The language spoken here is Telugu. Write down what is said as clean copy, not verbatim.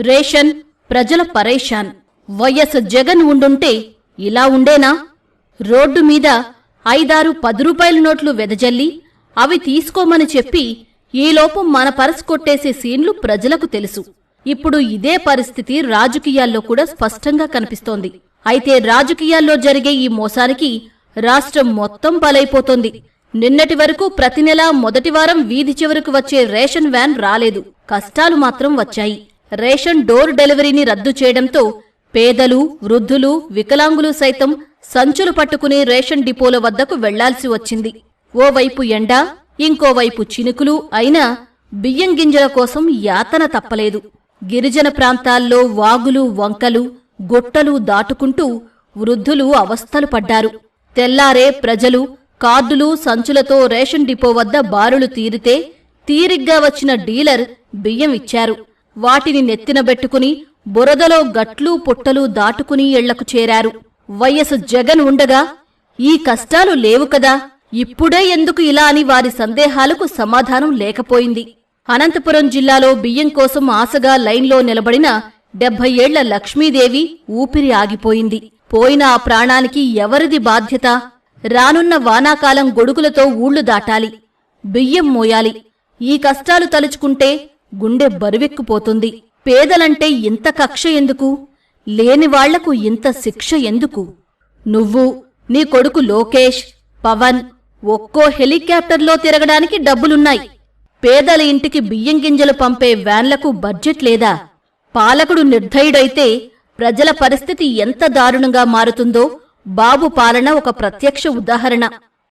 రేషన్ ప్రజల పరేషాన్. వైఎస్ జగన్ ఉండుంటే ఇలా ఉండేనా? రోడ్డు మీద 5-6 10 రూపాయల నోట్లు వెదజల్లి అవి తీసుకోమని చెప్పి ఈలోపు మన పరసు కొట్టేసే సీన్లు ప్రజలకు తెలుసు. ఇప్పుడు ఇదే పరిస్థితి రాజకీయాల్లో కూడా స్పష్టంగా కనిపిస్తోంది. అయితే రాజకీయాల్లో జరిగే ఈ మోసానికి రాష్ట్రం మొత్తం బలైపోతోంది. నిన్నటి వరకు ప్రతి నెలా మొదటి వారం వీధి చివరకు వచ్చే రేషన్ వ్యాన్ రాలేదు. కష్టాలు మాత్రం వచ్చాయి. రేషన్ డోర్ డెలివరీని రద్దు చేయడంతో పేదలు, వృద్ధులు, వికలాంగులు సైతం సంచులు పట్టుకుని రేషన్ డిపోల వద్దకు వెళ్లాల్సి వచ్చింది. ఓవైపు ఎండ, ఇంకోవైపు చినుకులు అయినా బియ్యం గింజల కోసం యాతన తప్పలేదు. గిరిజన ప్రాంతాల్లో వాగులు, వంకలు, గుట్టలు దాటుకుంటూ వృద్ధులు అవస్థలు పడ్డారు. తెల్లారే ప్రజలు కార్డులు, సంచులతో రేషన్ డిపో వద్ద బారులు తీరితే తీరిగ్గా వచ్చిన డీలర్ బియ్యం ఇచ్చారు. వాటిని నెత్తినబెట్టుకుని బురదలో గట్లు పుట్టలు దాటుకుని ఇళ్లకు చేరారు. వైఎస్ జగన్ ఉండగా ఈ కష్టాలు లేవు కదా, ఇప్పుడే ఎందుకు ఇలా అని వారి సందేహాలకు సమాధానం లేకపోయింది. అనంతపురం జిల్లాలో బియ్యం కోసం ఆశగా లైన్లో నిలబడిన 70 ఏళ్ల లక్ష్మీదేవి ఊపిరి ఆగిపోయింది. పోయిన ఆ ప్రాణానికి ఎవరిది బాధ్యత? రానున్న వానాకాలం గొడుగులతో ఊళ్లు దాటాలి, బియ్యం మోయాలి. ఈ కష్టాలు తలుచుకుంటే గుండె బరువెక్కిపోతుంది. పేదలంటే ఇంత కక్ష ఎందుకు? లేనివాళ్లకు ఇంత శిక్ష ఎందుకు? నువ్వు, నీ కొడుకు లోకేష్, పవన్ ఒక్కో హెలికాప్టర్లో తిరగడానికి డబ్బులున్నాయి. పేదల ఇంటికి బియ్యం గింజలు పంపే వ్యాన్లకు బడ్జెట్ లేదా? పాలకుడు నిర్దయుడైతే ప్రజల పరిస్థితి ఎంత దారుణంగా మారుతుందో బాబు పాలన ఒక ప్రత్యక్ష ఉదాహరణ.